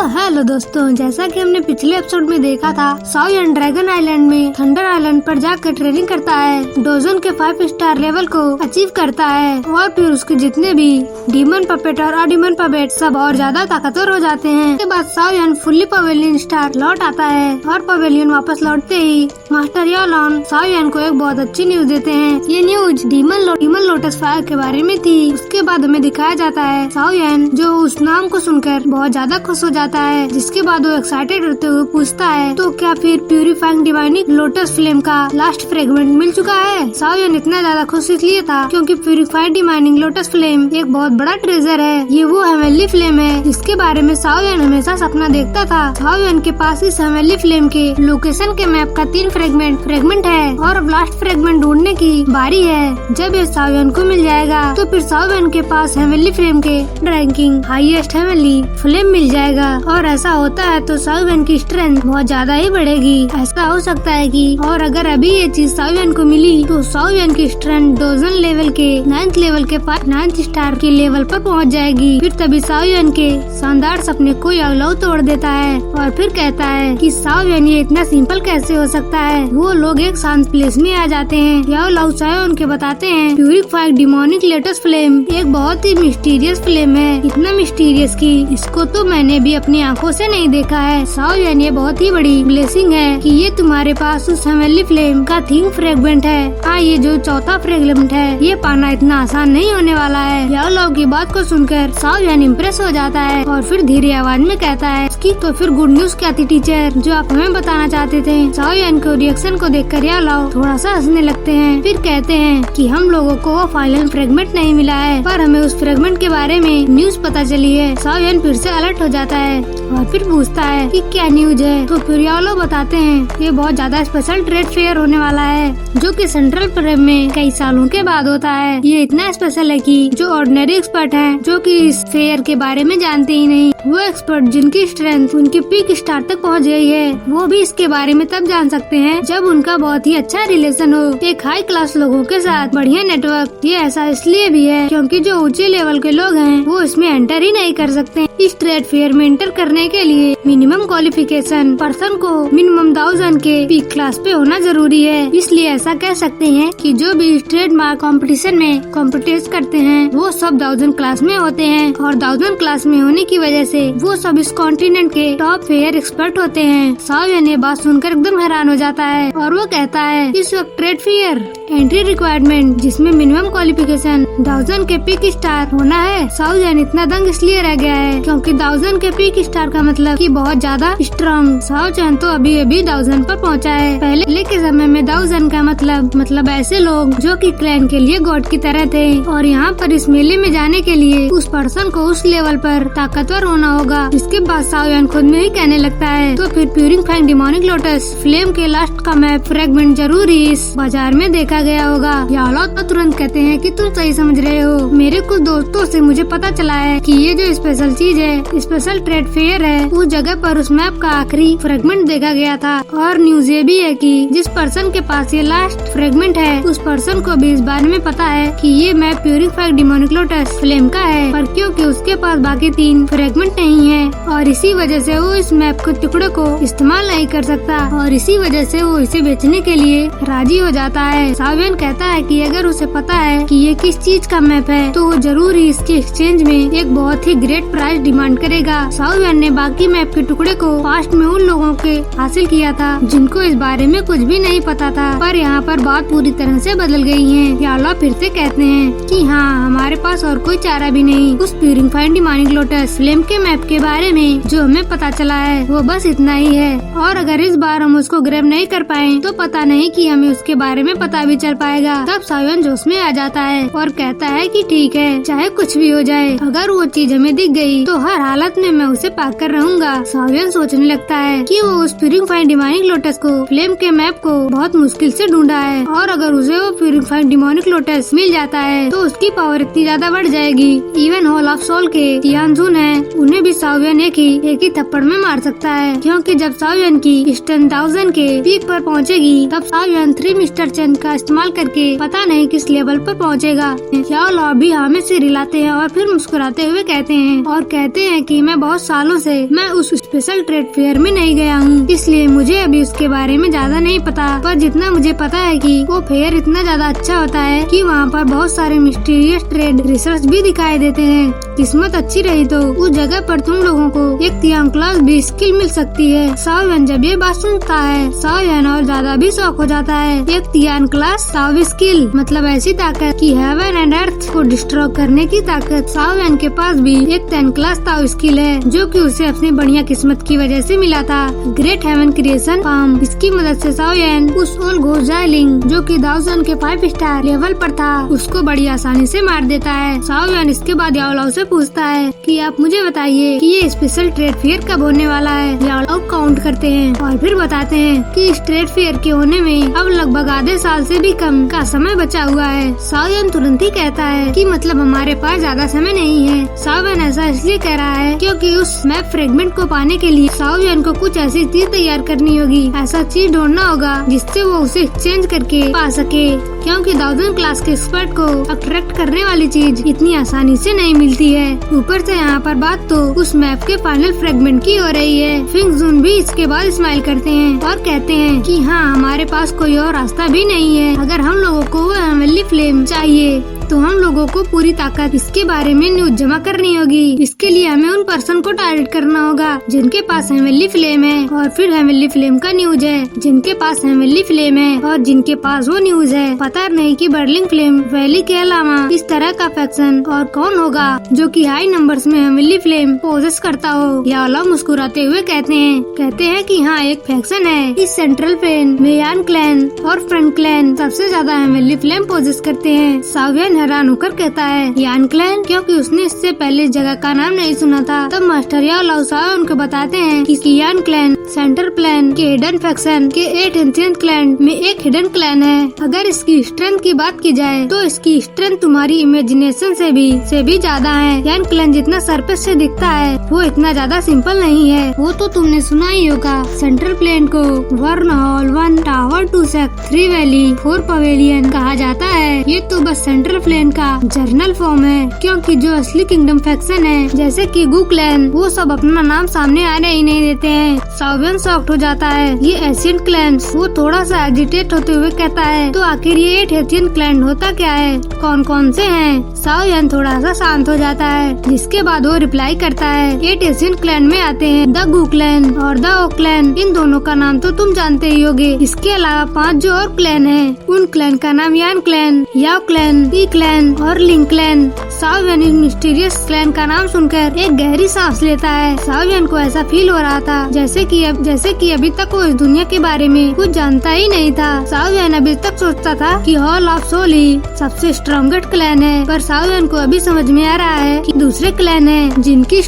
Hello दोस्तों, जैसा कि हमने पिछले एपिसोड में देखा था, साओयन ड्रैगन आइलैंड में थंडर आइलैंड पर जाकर ट्रेनिंग करता है, डोजन के 5 स्टार लेवल को अचीव करता है और फिर उसके जितने भी डीमन पपेट और अडीमन पपेट सब और ज्यादा ताकतवर हो जाते हैं। उसके बाद साओयन फुल्ली पवेलियन स्टार लौट आता है और पवेलियन वापस लौटते ही मास्टर याओलॉन साओयन को एक बहुत अच्छी न्यूज देते हैं। ये न्यूज डीमन लोटस फायर के बारे में थी। उसके बाद हमें दिखाया जाता है साओयन जो उस नाम को सुनकर बहुत ज्यादा खुश हो जाता है, जिसके बाद वो एक्साइटेड होते हुए पूछता है तो क्या फिर प्यूरिफाइंग डिवाइनिंग लोटस फ्लेम का लास्ट फ्रेगमेंट मिल चुका है। साओयन इतना ज्यादा खुश इसलिए था क्योंकि प्यूरिफाइड डिवाइनिंग लोटस फ्लेम एक बहुत बड़ा ट्रेजर है। ये वो हेवनली फ्लेम है जिसके बारे में साओयन हमेशा सपना देखता था। साओयन के पास इस हेवनली फ्लेम के लोकेशन के मैप का 3 फ्रेगमेंट है और अब लास्ट फ्रेगमेंट ढूंढने की बारी है। जब ये साओयन को मिल जाएगा तो फिर साओयन के पास हेवनली फ्लेम के रैंकिंग हाईएस्ट हेवनली फ्लेम मिल जाएगा और ऐसा होता है तो साओयन की स्ट्रेंथ बहुत ज्यादा ही बढ़ेगी। ऐसा हो सकता है कि और अगर अभी ये चीज साओयन को मिली तो साओयन की स्ट्रेंथ डोजन लेवल के 9th स्टार के लेवल पर पहुंच जाएगी। फिर तभी साओयन के शानदार सपने को याओलॉन तोड़ देता है और फिर कहता है कि साओयन ये इतना सिंपल कैसे हो सकता है। वो लोग एक शांत प्लेस में आ जाते हैं। याओलॉन साओयन के बताते हैं प्यूरिफाइड डिमोनिक लोटस फ्लेम एक बहुत ही मिस्टीरियस फ्लेम है, इतना मिस्टीरियस कि इसको तो मैंने भी अपनी आंखों से नहीं देखा है। साओयन ये बहुत ही बड़ी ब्लेसिंग है कि ये तुम्हारे पास उस हेवनली फ्लेम का 3 फ्रेगमेंट है। ये जो 4था फ्रेगमेंट है ये पाना इतना आसान नहीं होने वाला है। याओलॉन की बात को सुनकर साओयन इम्प्रेस हो जाता है और फिर धीरे आवाज में कहता है कि तो फिर गुड न्यूज क्या थी टीचर जो आप हमें बताना चाहते थे। साओयन को रिएक्शन को देखकर याओलॉन थोड़ा सा हंसने लगते हैं। फिर कहते हैं कि हम लोगों को वो फाइनल फ्रेगमेंट नहीं मिला है पर हमें उस फ्रेगमेंट के बारे में न्यूज पता चली है। साओयन फिर से अलर्ट हो जाता है और फिर पूछता है कि क्या न्यूज है। तो फिर याओलॉन बताते हैं ये बहुत ज्यादा स्पेशल ट्रेड फेयर होने वाला है जो कि सेंट्रल प्रेम में कई सालों के बाद होता है। ये इतना स्पेशल है कि जो ऑर्डिनरी एक्सपर्ट हैं जो कि इस फेयर के बारे में जानते ही नहीं, वो एक्सपर्ट जिनकी स्ट्रेंथ उनके पीक स्टार तक पहुंच गई है वो भी इसके बारे में तब जान सकते हैं जब उनका बहुत ही अच्छा रिलेशन हो एक हाई क्लास लोगों के साथ बढ़िया नेटवर्क। ये ऐसा इसलिए भी है क्योंकि जो ऊंचे लेवल के लोग हैं वो इसमें एंटर ही नहीं कर सकते। इस ट्रेड फेयर में एंटर करने के लिए मिनिमम क्वालिफिकेशन पर्सन को मिनिमम 1000 के पीक क्लास पे होना जरूरी है। इसलिए ऐसा कह सकते हैं कि जो भी ट्रेड मार्क कॉम्पिटिशन में कॉम्पिटेट करते हैं वो सब 1000 क्लास में होते हैं और 1000 क्लास में होने की वजह से वो सब इस कॉन्टिनेंट के टॉप फेयर एक्सपर्ट होते हैं। साओयन ये बात सुनकर एकदम हैरान हो जाता है और वो कहता है इस वक्त ट्रेड फेयर एंट्री रिक्वायरमेंट जिसमें मिनिमम क्वालिफिकेशन 1000 के पीक स्टार होना है। साओयन इतना दंग इसलिए रह गया है क्योंकि 1000 के पीक स्टार का मतलब कि बहुत ज्यादा स्ट्रॉन्ग। साओयन तो अभी 1000 पर पहुंचा है। पहले के समय में 1000 का मतलब ऐसे लोग जो कि क्लैन के लिए गॉड की तरह थे और यहाँ पर इस मेले में जाने के लिए उस पर्सन को उस लेवल पर ताकतवर होना होगा। इसके बाद साओयन खुद में ही कहने लगता है तो फिर प्यूरिफाइंग डिमोनिक लोटस फ्लेम के लास्ट का मैप फ्रेगमेंट जरूर ही इस बाजार में देखा गया होगा। याओलॉन तो तुरंत कहते हैं कि तुम सही समझ रहे हो। मेरे कुछ दोस्तों से मुझे पता चला है कि ये जो स्पेशल चीज है स्पेशल ट्रेड फेयर है उस जगह पर उस मैप का आखिरी फ्रेगमेंट देखा गया था। और न्यूज ये भी है कि जिस पर्सन के पास ये लास्ट फ्रेगमेंट है उस पर्सन को भी इस बारे में पता है कि ये map purified demonic lotus flame का है पर क्योंकि उसके पास बाकी 3 फ्रेगमेंट नहीं है और इसी वजह से वो इस मैप के टुकड़े को इस्तेमाल नहीं कर सकता और इसी वजह से वो इसे बेचने के लिए राजी हो जाता है। साओयन कहता है कि अगर उसे पता है कि ये किस चीज का मैप है तो वो जरूर ही इसके एक्सचेंज में एक बहुत ही ग्रेट प्राइस डिमांड करेगा। साओयन ने बाकी मैप के टुकड़े को पास्ट में उन लोगों के हासिल किया था जिनको इस बारे में कुछ भी नहीं पता था पर यहाँ पर बात पूरी तरह से बदल गई है। याओलॉन फिर से कहते हैं कि हाँ हमारे पास और कोई चारा भी नहीं। उस प्यूरिफाइड डिमोनिक लोटस फ्लेम के मैप के बारे में जो हमें पता चला है वो बस इतना ही है और अगर इस बार हम उसको ग्रैब नहीं कर पाए तो पता नहीं कि हमें उसके बारे में पता भी चल पाएगा। तब साओयन जोश में आ जाता है और कहता है कि ठीक है चाहे कुछ भी हो जाए अगर वो चीज हमें दिख गई तो हर हालत में मैं उसे पाकर कर रहूंगा। साओयन सोचने लगता है कि वो उस प्यूरिफाइड डिमोनिक लोटस को फ्लेम के मैप को बहुत मुश्किल से ढूंढा है और अगर उसे वो प्यूरिफाइड डिमोनिक लोटस मिल जाता है तो उसकी पावर इतनी ज्यादा बढ़ जाएगी। इवन हॉल ऑफ सोल के तियानजुन है उन्हें भी साओयन एक ही थप्पड़ में मार सकता है क्योंकि जब साओयन की स्ट्रेंथ 1000 के पीक पर पहुंचेगी तब साओयन 3 मिस्टर चंद का इस्तेमाल करके पता नहीं किस लेवल पर पहुंचेगा। याओलॉन भी हामी से रिलाते हैं और फिर मुस्कुराते हुए कहते हैं कि मैं बहुत सालों से मैं उस स्पेशल ट्रेड फेयर में नहीं गया हूँ, इसलिए मुझे अभी उसके बारे में ज्यादा नहीं पता। पर जितना मुझे पता है कि वो फेयर इतना ज्यादा अच्छा होता है कि वहाँ पर बहुत सारे मिस्टीरियस ट्रेड रिसर्च भी दिखाई देते हैं। किस्मत अच्छी रही तो उस जगह पर तुम लोगों को एक तियांग क्लास भी स्किल मिल सकती है। साओ यान जब ये बात सुनता है, साओ यान और ज्यादा भी शौक हो जाता है। एक तियांग क्लास साओ स्किल मतलब ऐसी ताकत कि हेवन एंड अर्थ को डिस्ट्रॉय करने की ताकत। साओ यान के पास भी एक 10 क्लास ताओ स्किल है, जो कि उसे अपनी बढ़िया किस्मत की वजह से मिला था। ग्रेट हेवन क्रिएशन फार्म, इसकी मदद से साओ यान उस ओल गोजाइलिंग जो कि दाओजन के 5 स्टार लेवल पर था, उसको बड़ी आसानी से मार देता है। साओ यान इसके बाद याओलाओ से पूछता है कि आप मुझे बताइए कि ये स्पेशल ट्रेड फेयर कब होने वाला है। याओलाओ काउंट करते हैं और फिर बताते हैं कि इस ट्रेड फेयर के होने में अब लगभग आधे साल से भी कम का समय बचा हुआ है। साओ यान तुरंत ही कहता है कि मतलब हमारे पास ज्यादा समय नहीं है। साओ यान ऐसा इसलिए कह रहा है क्योंकि उस मैप फ्रेगमेंट को पाने के लिए साओ यान को कुछ ऐसी चीज तैयार करनी होगी, ऐसा चीज ढूंढना होगा जिससे वो उसे एक्सचेंज करके पा सके, क्योंकि दाओजन क्लास के एक्सपर्ट को अट्रैक्ट करने वाली चीज इतनी आसानी से नहीं मिलती है। ऊपर से यहाँ पर बात तो उस मैप के फाइनल फ्रेगमेंट की हो रही है। फिंग जून भी इसके बाद स्माइल करते हैं और कहते हैं कि हाँ, हमारे पास कोई और रास्ता भी नहीं है। अगर हम लोगों को वो हेवनली फ्लेम चाहिए तो हम लोगों को पूरी ताकत इसके बारे में न्यूज जमा करनी होगी। इसके लिए हमें उन पर्सन को टारगेट करना होगा जिनके पास हेवनली फ्लेम है, और फिर हेवनली फ्लेम का न्यूज है जिनके पास हेवनली फ्लेम है और जिनके पास वो न्यूज है। पता नहीं कि बर्लिंग फ्लेम वैली के अलावा इस तरह का फैक्शन और कौन होगा जो कि हाई नंबर्स में हेवनली फ्लेम पोजेस करता हो। याओलाओ मुस्कुराते हुए कहते हैं कि हाँ, एक फैक्शन है इस सेंट्रल प्लेन में यान क्लैन और फ्रंट क्लैन सबसे ज्यादा हेवनली फ्लेम पोजेस करते हैं। साओ यान हैरान होकर कहता है यान क्लैन, क्योंकि उसने इससे पहले इस जगह का नाम नहीं सुना था। तब मास्टर याओलाओ साओ उनको बताते हैं कि यान क्लैन सेंटर प्लेन के हिडन फैक्शन के 8 एंशिएंट क्लैन में एक हिडन क्लैन है। अगर इसकी स्ट्रेंथ की बात की जाए तो इसकी स्ट्रेंथ तुम्हारी इमेजिनेशन से भी ज्यादा है। यान क्लैन जितना सरफेस से दिखता है वो इतना ज्यादा सिंपल नहीं है। वो तो तुमने सुना ही होगा, सेंट्रल प्लेन को वर्न hall 1 tower 2 sect 3 valley 4 pavilion कहा जाता है। ये तो बस सेंट्रल प्लेन का जर्नल फॉर्म है, क्योंकि जो असली किंगडम फैक्शन है जैसे कि गू क्लैन, वो सब अपना नाम सामने आने ही नहीं देते हैं। साओ यान शॉक्ड हो जाता है। ये एशियंट क्लैन, वो थोड़ा सा एजिटेट होते हुए कहता है तो आखिर ये 8 एशियंट क्लैन होता क्या है, कौन कौन से हैं? साओ यान थोड़ा सा शांत हो जाता है, जिसके बाद वो रिप्लाई करता है 8 एशियंट क्लैन में आते हैं द गू क्लैन और द ओ क्लैन। इन दोनों का नाम तो तुम जानते ही होगे। इसके अलावा 5 जो और क्लैन है, उन क्लैन का नाम यान क्लैन, याओ क्लैन, ई क्लैन और लिंग क्लैन। साओ यान इस मिस्टीरियस क्लैन का नाम सुनकर एक गहरी सांस लेता है। साओ यान को ऐसा फील हो रहा था जैसे कि अभी तक वो इस दुनिया के बारे में कुछ जानता ही नहीं था। साओ यान अभी तक सोचता था कि हॉल ऑफ सोल ही सबसे स्ट्रॉन्गेस्ट क्लैन है, पर साओ यान को अभी समझ में आ रहा है कि दूसरे क्लैन है जिनकी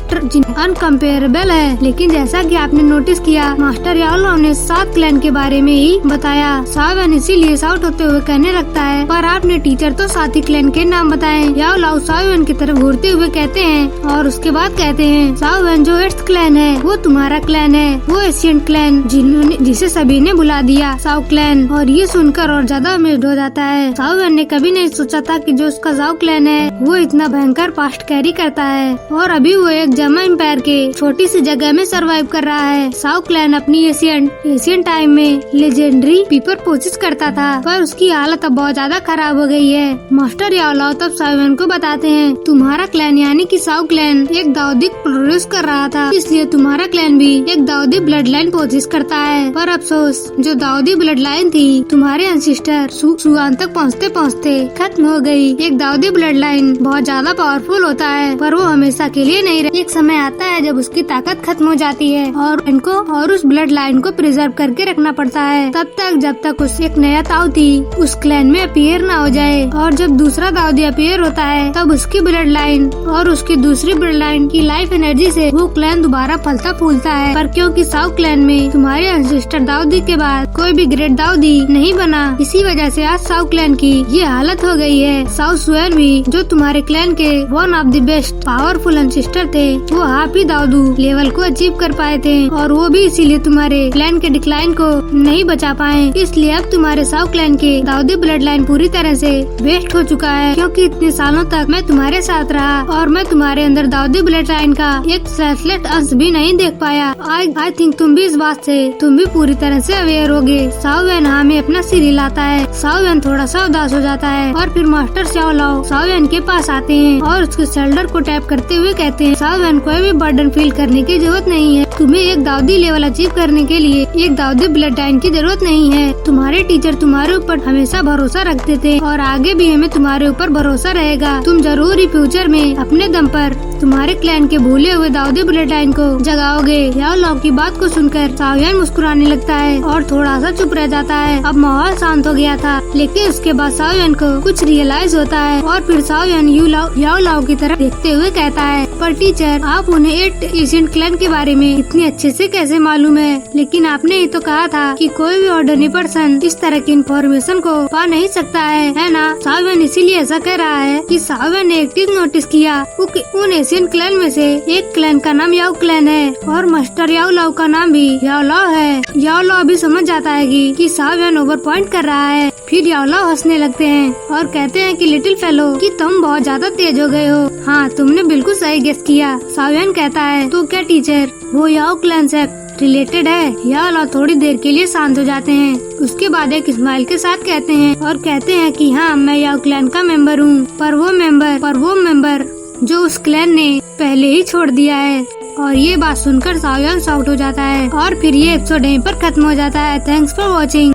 अनकम्पेरेबल है। लेकिन जैसा कि आपने नोटिस किया, मास्टर याओलाओ ने 7 क्लैन के बारे में ही बताया। साओ यान इसीलिए शाउट होते हुए कहने लगता है, पर आपने टीचर तो 7 ही क्लैन के नाम बताए। याओलाओ साओ यान की तरफ घूरते हुए कहते हैं और उसके बाद कहते हैं साओ यान जो 8th क्लैन है वो तुम्हारा क्लैन है, वो एशियंट क्लैन जिसे सभी ने बुला दिया साओ क्लैन। और ये सुनकर और ज्यादा अमेज्ड हो जाता है। साओ यान ने कभी नहीं सोचा था कि जो उसका साओ क्लैन है वो इतना भयंकर पास्ट कैरी करता है, और अभी वो एक जमा एम्पायर के छोटी सी जगह में सरवाइव कर रहा है। साओ क्लैन अपनी एशियन टाइम में लेजेंडरी पीपर कोशिश करता था, पर उसकी हालत अब बहुत ज्यादा खराब हो गई है। मास्टर याओलाओ तब साओ यान को बताते हैं तुम्हारा क्लैन यानी कि साओ क्लैन एक दाऊदी प्रोड्यूस कर रहा था, इसलिए तुम्हारा क्लैन भी एक दाऊदी ब्लड लाइन कोशिश करता है। पर अफसोस, जो दाऊदी ब्लड लाइन थी तुम्हारे एंसिस्टर सुआन तक पहुँचते खत्म हो गई। एक दाऊदी ब्लड लाइन बहुत ज्यादा पावरफुल होता है, पर वो हमेशा के लिए नहीं रहता। एक समय आता है जब उसकी ताकत खत्म हो जाती है और उस ब्लड लाइन को प्रिजर्व करके रखना पड़ता है जब तक उस एक नया दाऊदी उस क्लैन में अपीयर न हो जाए। और जब दूसरा दाऊदी अपीयर होता है तब उसकी ब्लड लाइन और उसकी दूसरी ब्लड लाइन की लाइफ एनर्जी से वो क्लैन दोबारा फलता फूलता है। पर क्योंकि साओ क्लैन में तुम्हारे एंसेस्टर दाऊदी के बाद कोई भी ग्रेट दाऊदी नहीं बना, इसी वजह से आज साओ क्लैन की ये हालत हो गई है। साओ सुएन भी जो तुम्हारे क्लैन के one of the best powerful ancestor थे, वो हाफ ही दाऊदू लेवल को अचीव कर पाए थे, और वो भी इसीलिए तुम्हारे क्लैन के डिक्लाइन को नहीं बचा पाए। इसलिए अब तुम्हारे साओ क्लैन के दाऊदी ब्लड लाइन पूरी तरह से वेस्ट हो चुका चुका है, क्योंकि इतने सालों तक मैं तुम्हारे साथ रहा और मैं तुम्हारे अंदर दाऊदी ब्लड लाइन का एक सेल्फलेस अंश भी नहीं देख पाया। आई थिंक तुम भी इस बात से पूरी तरह से अवेयर होगे। साओ वैन हमें अपना सिर हिलाता है। साओ वैन थोड़ा सा उदास हो जाता है और फिर मास्टर श्याओ लाओ साओ वैन के पास आते हैं और उसके शोल्डर को टैप करते हुए कहते हैं, साओ वैन कोई भी बर्डन फील करने की जरूरत नहीं है। तुम्हें एक दाऊदी लेवल अचीव करने के लिए एक दाऊदी ब्लड लाइन की जरूरत नहीं है। तुम्हारे टीचर तुम्हारे ऊपर हमेशा भरोसा रखते थे और आगे भी हमें तुम्हारे ऊपर भरोसा रहेगा। तुम जरूर ही फ्यूचर में अपने दम पर तुम्हारे क्लैन के भूले हुए दाऊदी ब्लड लाइन को जगाओगे। याओ लाओ की बात को सुनकर साओ वैन मुस्कुराने लगता है और थोड़ा सा चुप रह जाता है। अब माहौल शांत हो गया था, लेकिन उसके बाद साओ वैन को कुछ रियलाइज होता है और फिर साओ वैन याओ लाओ की तरफ देखते हुए कहता है, पर टीचर आप उन्हें 8 एशियन क्लैन के बारे में इतने अच्छे से कैसे मालूम है? लेकिन आपने ही तो कहा था कि कोई भी ऑर्डिनरी पर्सन इस तरह की इन्फॉर्मेशन को पा नहीं सकता है ना? साओ वैन इसीलिए ऐसा कह रहा है कि साओ वैन ने एक चीज नोटिस किया, उन एशियन क्लैन में से एक क्लैन का नाम याओ क्लैन है और मास्टर याओ लाओ का नाम भी याओ लाओ है। याओ लाओ भी समझ जाता है कि साओ वैन ओवर पॉइंट कर रहा है। फिर याओ लाओ हंसने लगते हैं और कहते हैं कि लिटिल फेलो कि तुम बहुत ज्यादा तेज हो गए हो। हाँ, तुमने बिल्कुल सही गेस किया। साओ वैन कहता है, तो क्या टीचर वो याओ क्लैन से रिलेटेड है? याओ लाओ थोड़ी देर के लिए शांत हो जाते हैं, उसके बाद एक स्माइल के साथ कहते हैं कि हाँ, मैं याओ क्लैन का मेंबर हूँ, पर वो मेंबर जो उस क्लैन ने पहले ही छोड़ दिया है। और ये बात सुनकर साओ वैन शॉक्ड हो जाता है और फिर ये एपिसोड यहीं पर खत्म हो जाता है। Thanks for watching.